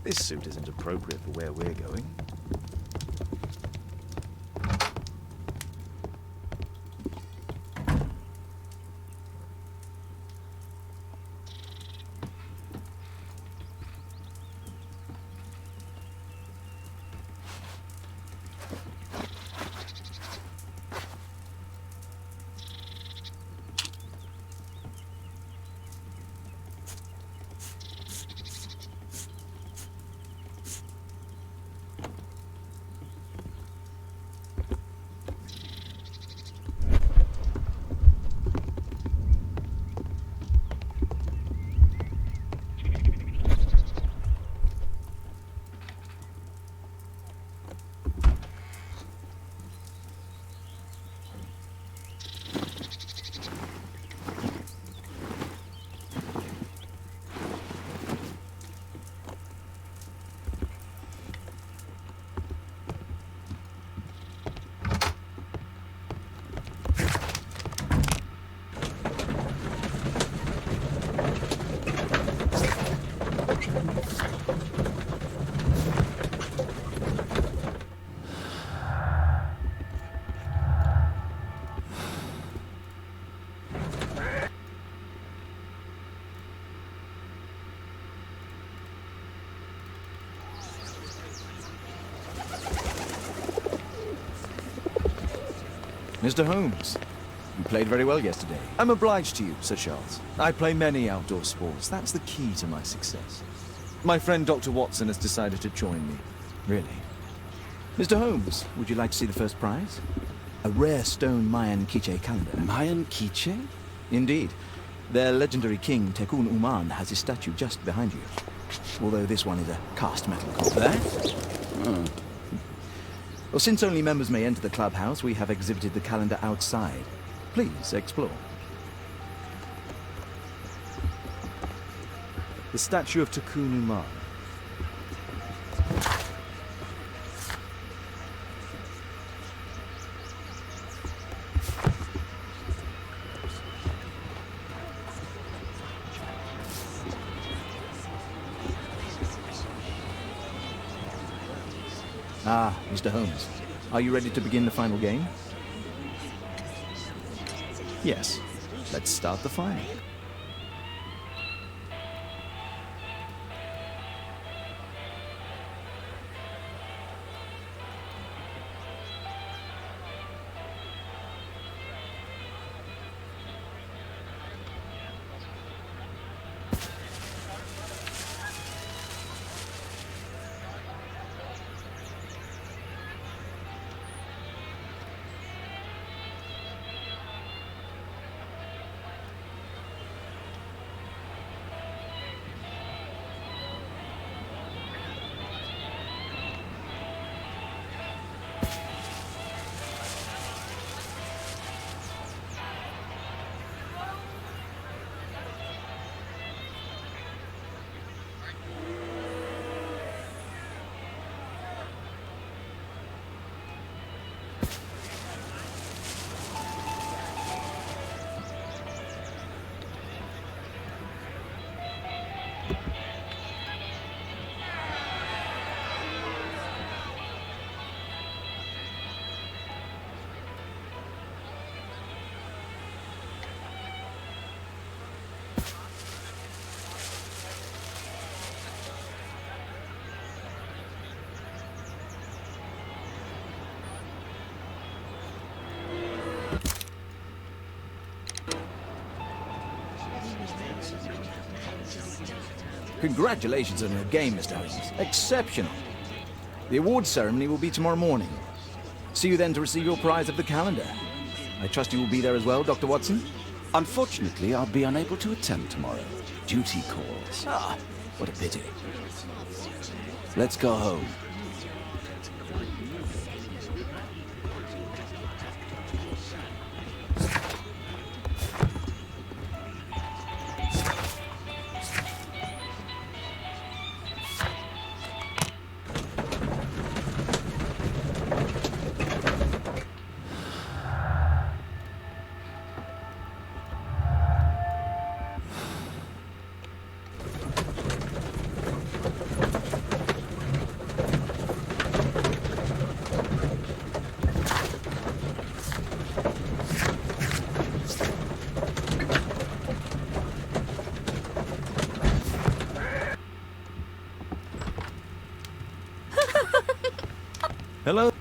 This suit isn't appropriate for where we're going. Mr. Holmes, you played very well yesterday. I'm obliged to you, Sir Charles. I play many outdoor sports. That's the key to my success. My friend Dr. Watson has decided to join me. Really. Mr. Holmes, would you like to see the first prize? A rare stone Mayan Quiche calendar. Mayan Quiche? Indeed. Their legendary king, Tekun Uman, has his statue just behind you. Although this one is a cast metal copy. That? Oh. Well, since only members may enter the clubhouse, we have exhibited the calendar outside. Please explore. The statue of Tekun Uman. Ah, Mr. Holmes. Are you ready to begin the final game? Yes. Let's start the final. Congratulations on your game, Mr. Holmes. Exceptional. The awards ceremony will be tomorrow morning. See you then to receive your prize of the calendar. I trust you will be there as well, Dr. Watson? Unfortunately, I'll be unable to attend tomorrow. Duty calls. Ah, what a pity. Let's go home. Hello?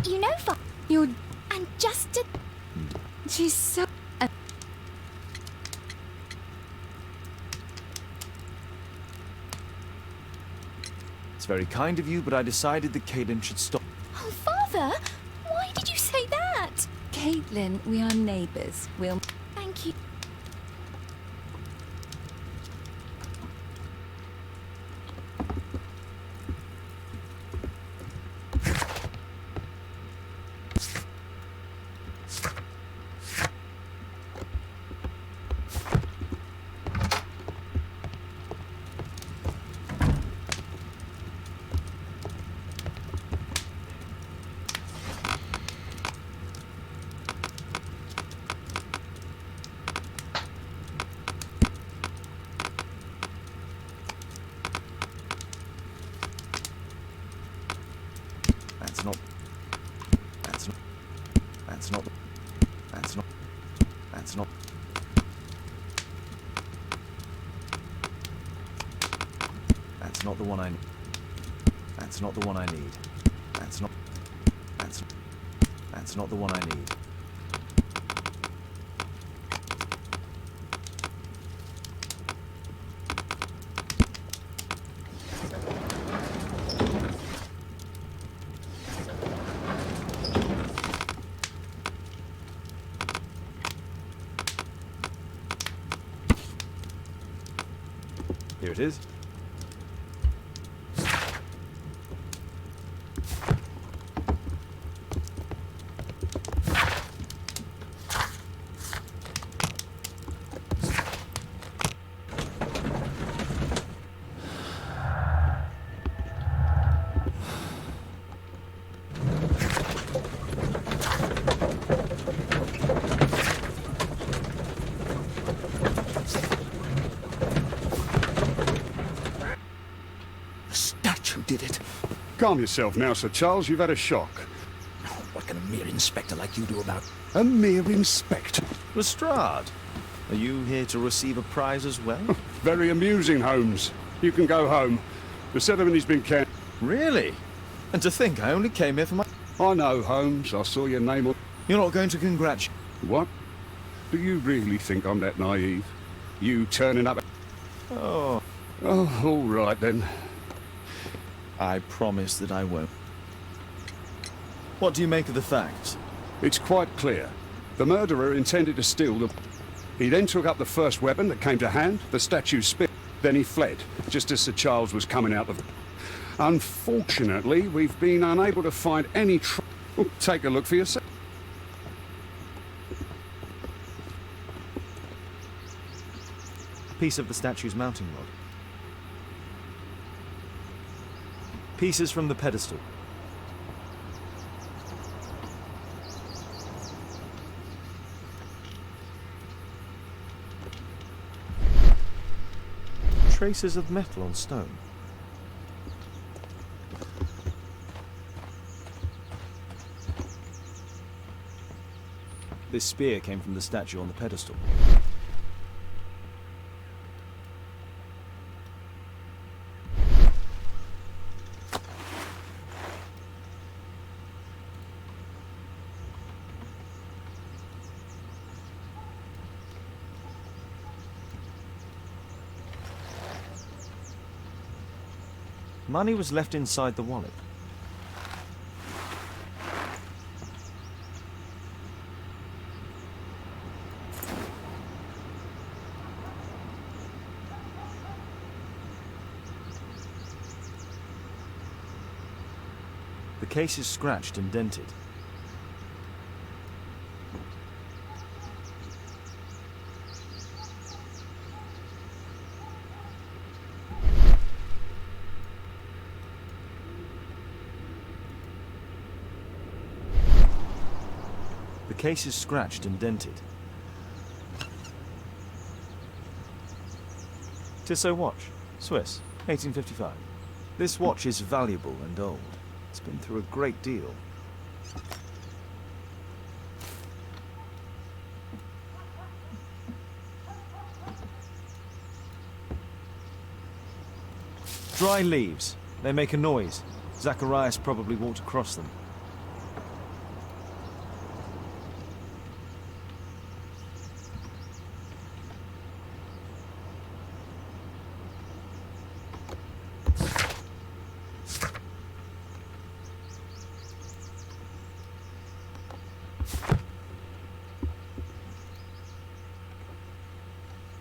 You know, you're... And just to... She's so... It's very kind of you, but I decided that Caitlin should stop. Oh, Father! Why did you say that? Caitlin, we are neighbours. We'll... Thank you. That's not... That's not... That's not... That's not... That's not... That's not the one I need. That's not the one I need. That's not... That's not the one I need. Here it is. Did it? Calm yourself now, Sir Charles. You've had a shock. What can a mere inspector like you do about... A mere inspector. Lestrade, are you here to receive a prize as well? Very amusing, Holmes. You can go home. The ceremony's been cancelled. Really? And to think I only came here for my... I know, Holmes. I saw your name on... You're not going to congratulate... What? Do you really think I'm that naive? You turning up... Oh, Oh, all right then. I promise that I won't. What do you make of the facts? It's quite clear. The murderer intended to steal the... He then took up the first weapon that came to hand, the statue spit. Then he fled, just as Sir Charles was coming out of... Unfortunately, we've been unable to find any take a look for yourself. Piece of the statue's mounting rod. Pieces from the pedestal. Traces of metal on stone. This spear came from the statue on the pedestal. Money was left inside the wallet. The case is scratched and dented. The case is scratched and dented. Tissot watch, Swiss, 1855. This watch is valuable and old. It's been through a great deal. Dry leaves. They make a noise. Zacharias probably walked across them.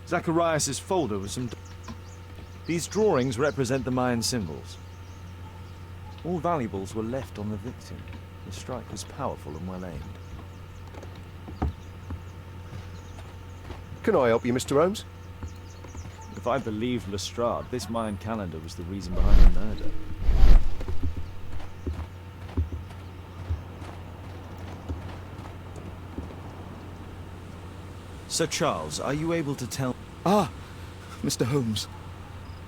Zacharias' folder with some... These drawings represent the Mayan symbols. All valuables were left on the victim. The strike was powerful and well aimed. Can I help you, Mr. Holmes? If I believed Lestrade, this Mayan calendar was the reason behind the murder. Sir Charles, are you able to tell... Ah, Mr. Holmes.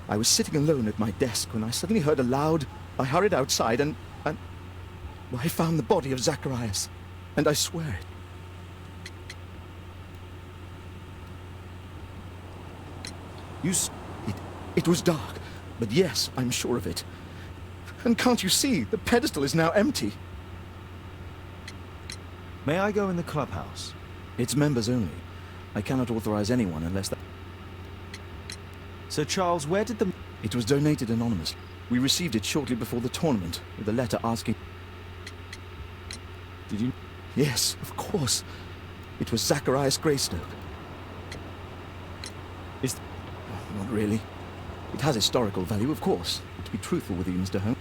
I was sitting alone at my desk when I suddenly heard a loud... I hurried outside and well, I found the body of Zacharias. And I swear it. It was dark, but yes, I'm sure of it. And can't you see? The pedestal is now empty. May I go in the clubhouse? It's members only. I cannot authorize anyone unless that... Sir Charles, where did the... It was donated anonymously. We received it shortly before the tournament, with a letter asking... Did you... Yes, of course. It was Zacharias Greystoke. Is... Not really. It has historical value, of course. To be truthful with you, Mr. Holmes.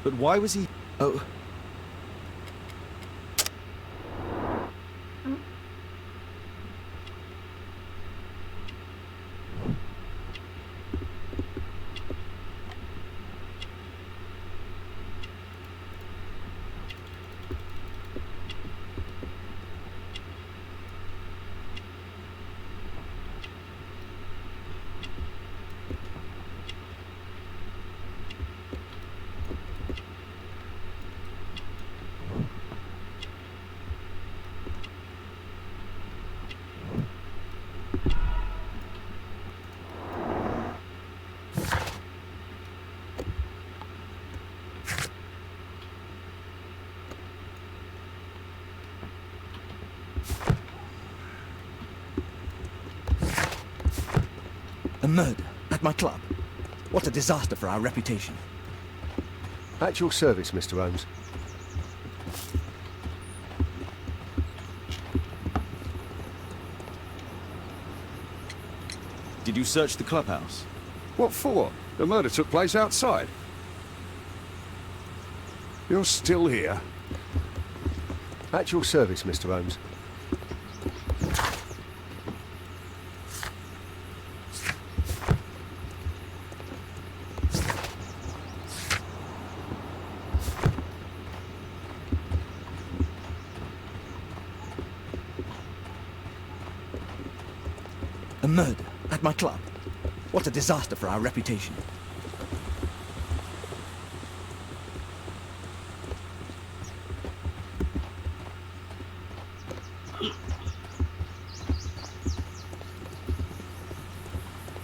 But why was he... Oh... A murder at my club. What a disaster for our reputation. At your service, Mr. Holmes. Did you search the clubhouse? What for? The murder took place outside. You're still here? At your service, Mr. Holmes. A murder at my club. What a disaster for our reputation.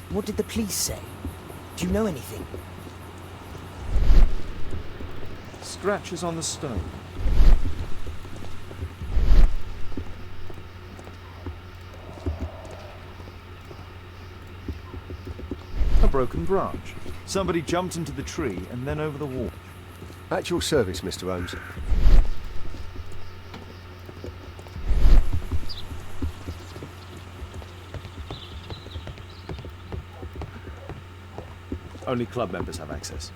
What did the police say? Do you know anything? Scratches on the stone. A broken branch. Somebody jumped into the tree and then over the wall. At your service, Mr. Holmes. Only club members have access.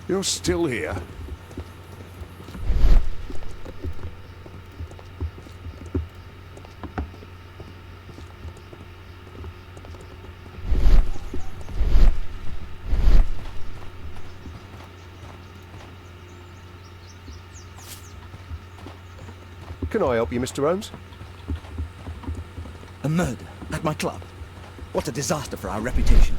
You're still here? Can I help you, Mr. Holmes? A murder at my club. What a disaster for our reputation.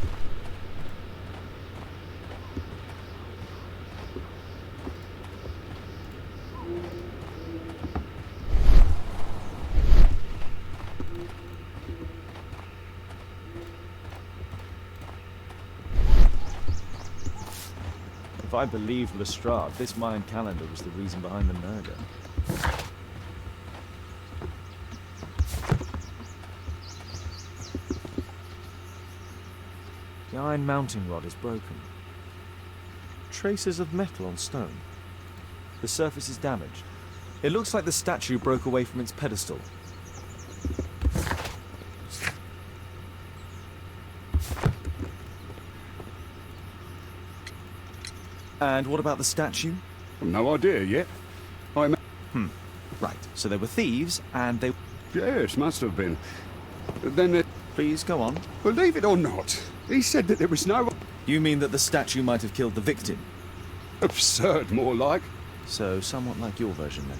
If I believed Lestrade, this Mayan calendar was the reason behind the murder. The iron mounting rod is broken. Traces of metal on stone. The surface is damaged. It looks like the statue broke away from its pedestal. And what about the statue? No idea yet. Right, so they were thieves, and they... Yes, must have been. Then, Please, go on. believe it or not, he said that there was no... You mean that the statue might have killed the victim? Absurd, more like. So, somewhat like your version, then.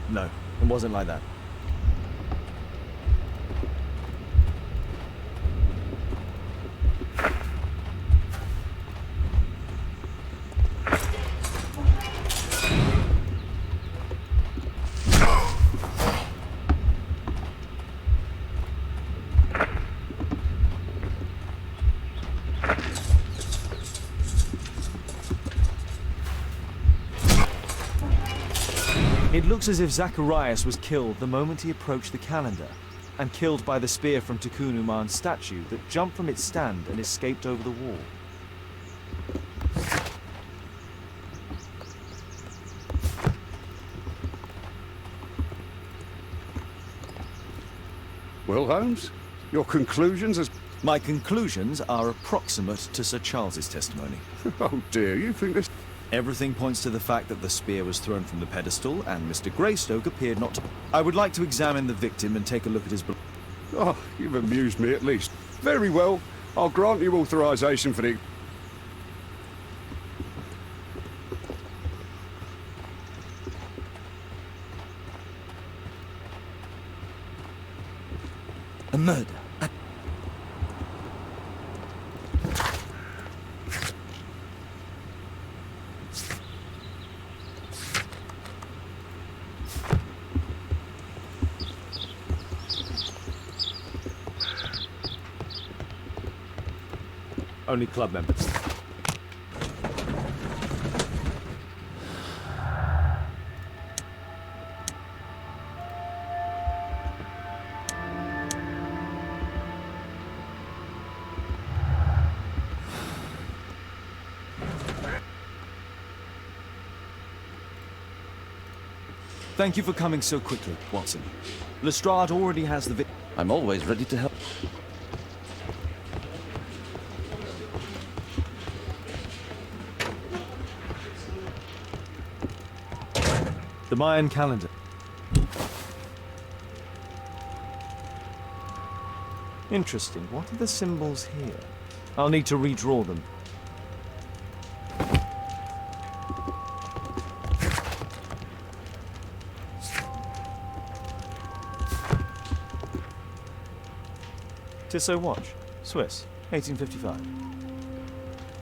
No, it wasn't like that. It looks as if Zacharias was killed the moment he approached the calendar, and killed by the spear from Tikkun Uman's statue that jumped from its stand and escaped over the wall. Well, Holmes, your conclusions as... My conclusions are approximate to Sir Charles's testimony. Oh dear, you think this... Everything points to the fact that the spear was thrown from the pedestal and Mr. Greystoke appeared not to... I would like to examine the victim and take a look at his... Oh, you've amused me at least. Very well. I'll grant you authorization for the... A murder. Only club members. Thank you for coming so quickly, Watson. Lestrade already has the I'm always ready to help. The Mayan calendar. Interesting. What are the symbols here? I'll need to redraw them. Tissot watch. Swiss. 1855.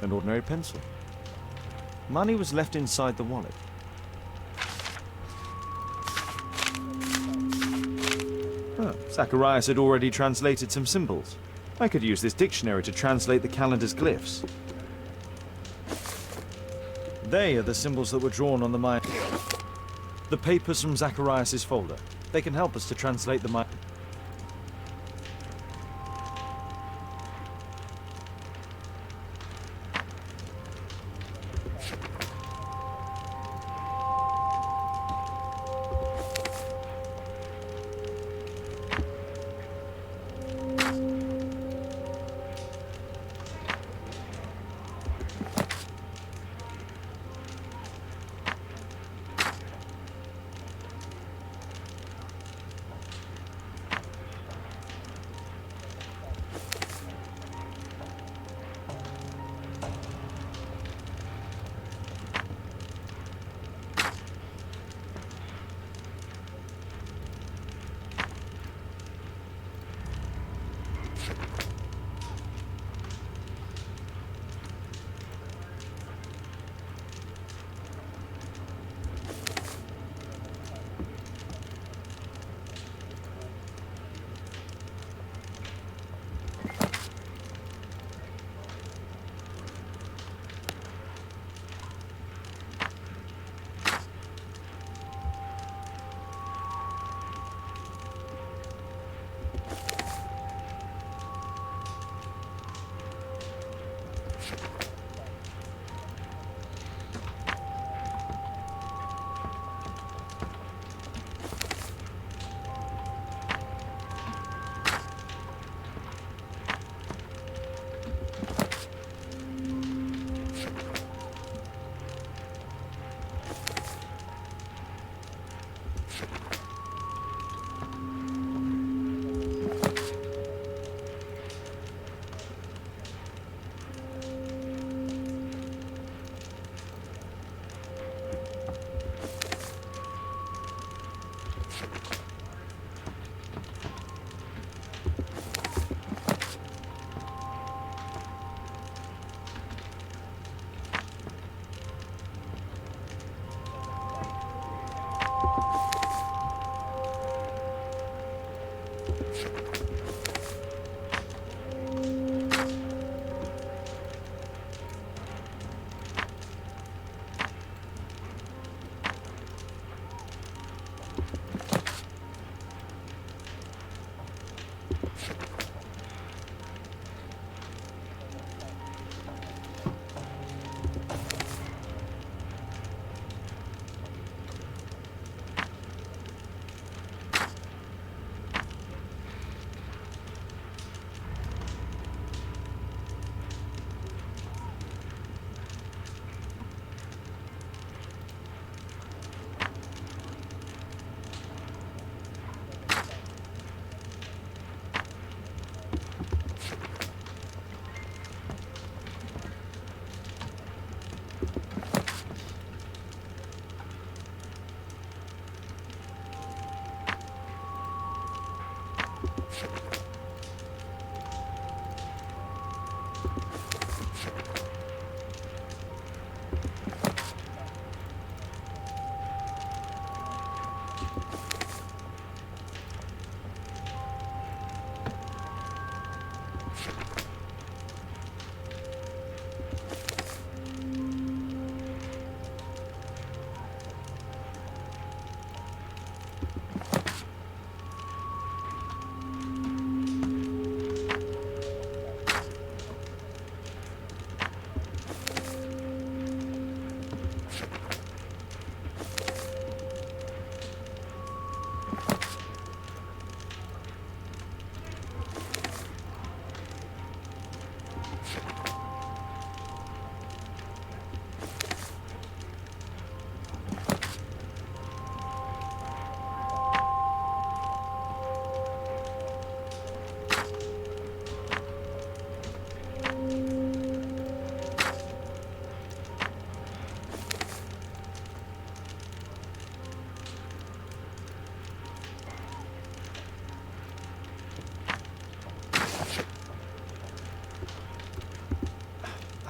An ordinary pencil. Money was left inside the wallet. Zacharias had already translated some symbols. I could use this dictionary to translate the calendar's glyphs. They are the symbols that were drawn on the Mayan. The papers from Zacharias' folder. They can help us to translate the Mayan.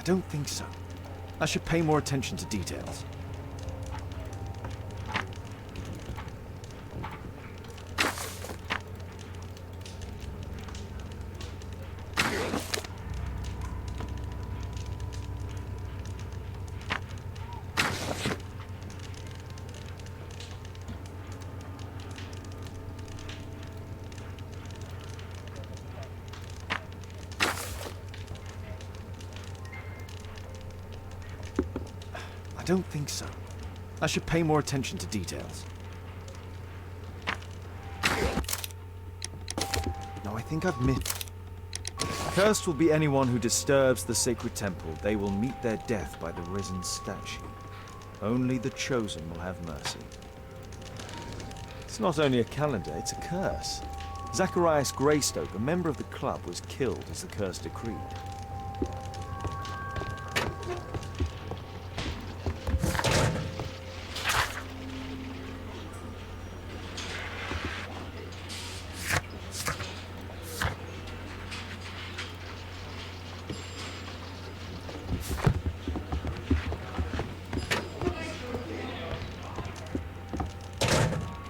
don't think so. I should pay more attention to details. I don't think so. I should pay more attention to details. No, I think I've missed. Cursed will be anyone who disturbs the sacred temple. They will meet their death by the risen statue. Only the chosen will have mercy. It's not only a calendar, it's a curse. Zacharias Greystoke, a member of the club, was killed as the curse decreed.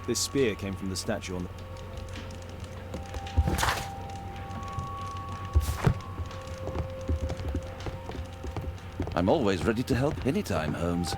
This spear came from the statue on the... I'm always ready to help anytime, Holmes.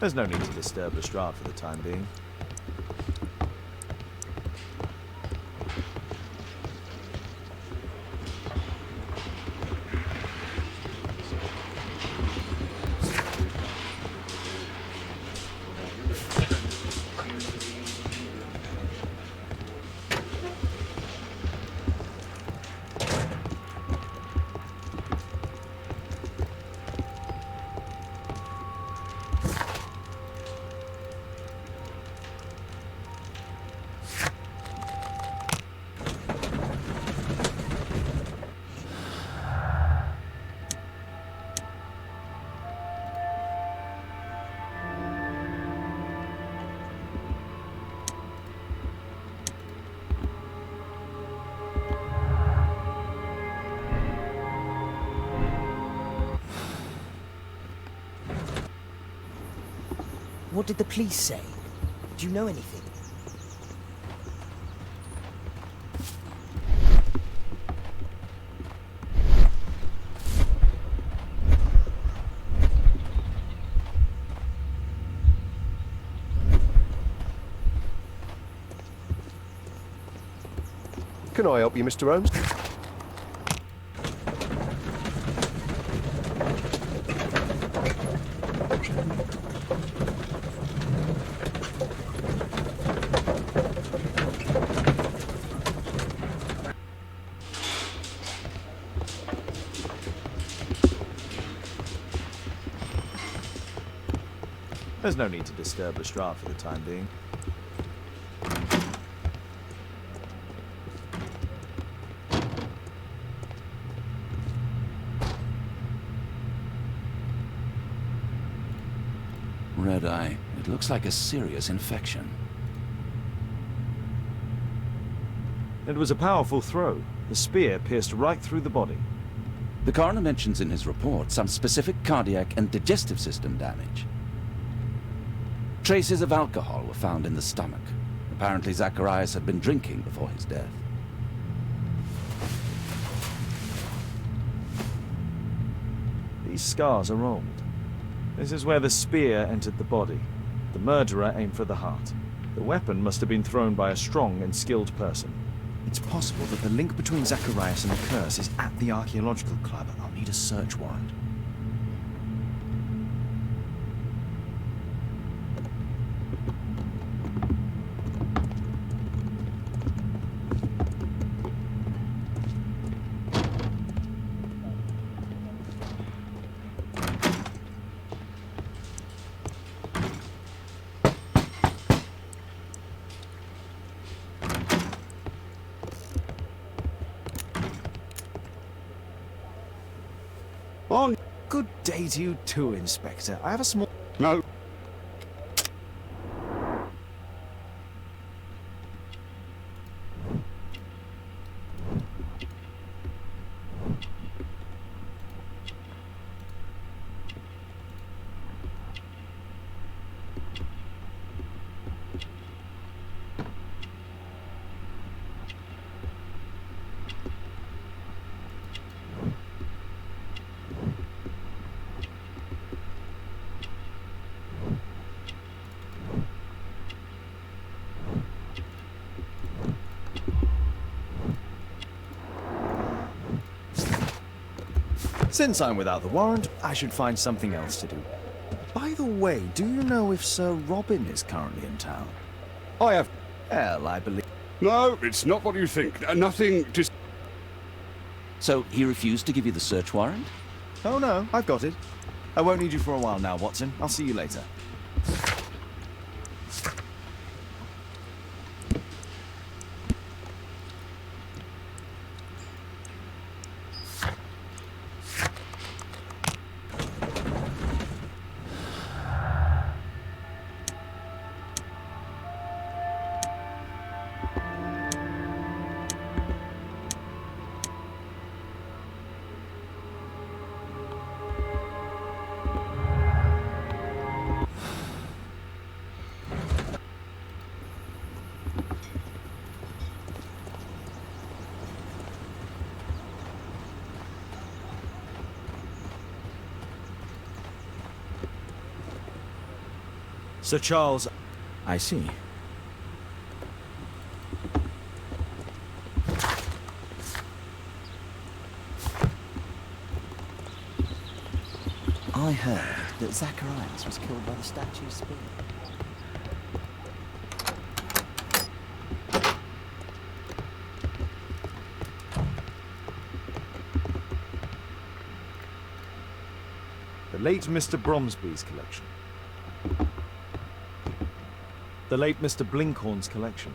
There's no need to disturb Lestrade for the time being. What did the police say? Do you know anything? Can I help you, Mr. Holmes? There's no need to disturb Lestrade for the time being. Red eye. It looks like a serious infection. It was a powerful throw. The spear pierced right through the body. The coroner mentions in his report some specific cardiac and digestive system damage. Traces of alcohol were found in the stomach. Apparently Zacharias had been drinking before his death. These scars are old. This is where the spear entered the body. The murderer aimed for the heart. The weapon must have been thrown by a strong and skilled person. It's possible that the link between Zacharias and the curse is at the archaeological club. I'll need a search warrant. On. Good day to you too, Inspector. I have a small... No. Since I'm without the warrant, I should find something else to do. By the way, do you know if Sir Robin is currently in town? I have. Well, I believe... No, it's not what you think. Nothing. Just. So he refused to give you the search warrant? Oh no, I've got it. I won't need you for a while now, Watson. I'll see you later. Sir Charles... I see. I heard that Zacharias was killed by the statue's spirit. The late Mr. Bromsby's collection. The late Mr. Blinkhorn's collection.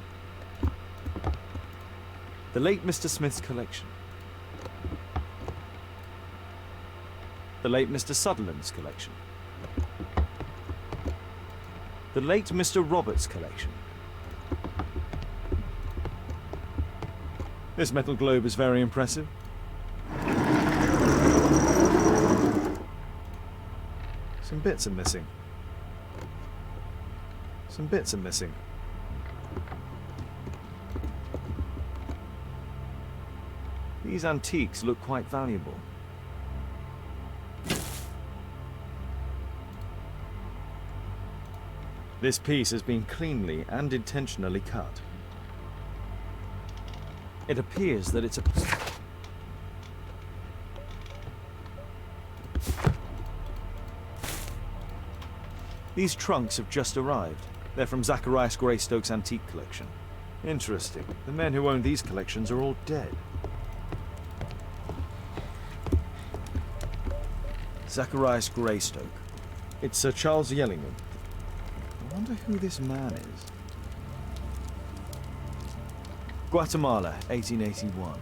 The late Mr. Smith's collection. The late Mr. Sutherland's collection. The late Mr. Roberts' collection. This metal globe is very impressive. Some bits are missing. Some bits are missing. These antiques look quite valuable. This piece has been cleanly and intentionally cut. It appears that it's a... These trunks have just arrived. They're from Zacharias Greystoke's antique collection. Interesting. The men who own these collections are all dead. Zacharias Greystoke. It's Sir Charles Yellingham. I wonder who this man is. Guatemala, 1881.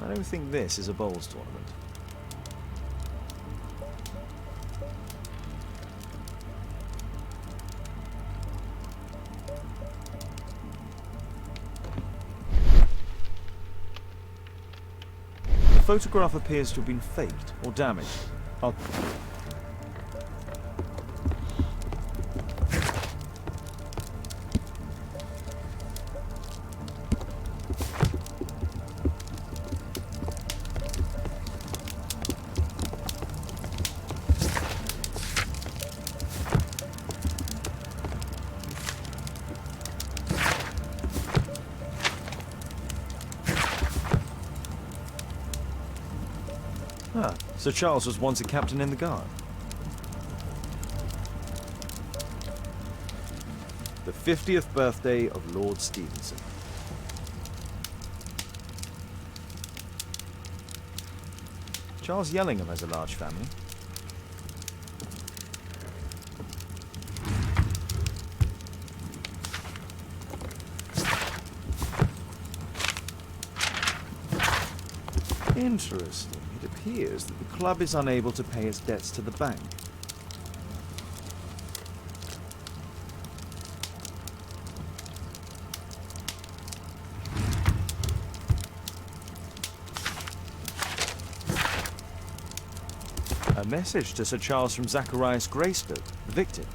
I don't think this is a bowls tournament. The photograph appears to have been faked or damaged. I'll... Ah, Sir Charles was once a captain in the guard. The 50th birthday of Lord Stevenson. Charles Yellingham has a large family. Interesting. It appears that the club is unable to pay its debts to the bank. A message to Sir Charles from Zacharias Graceford, the victim.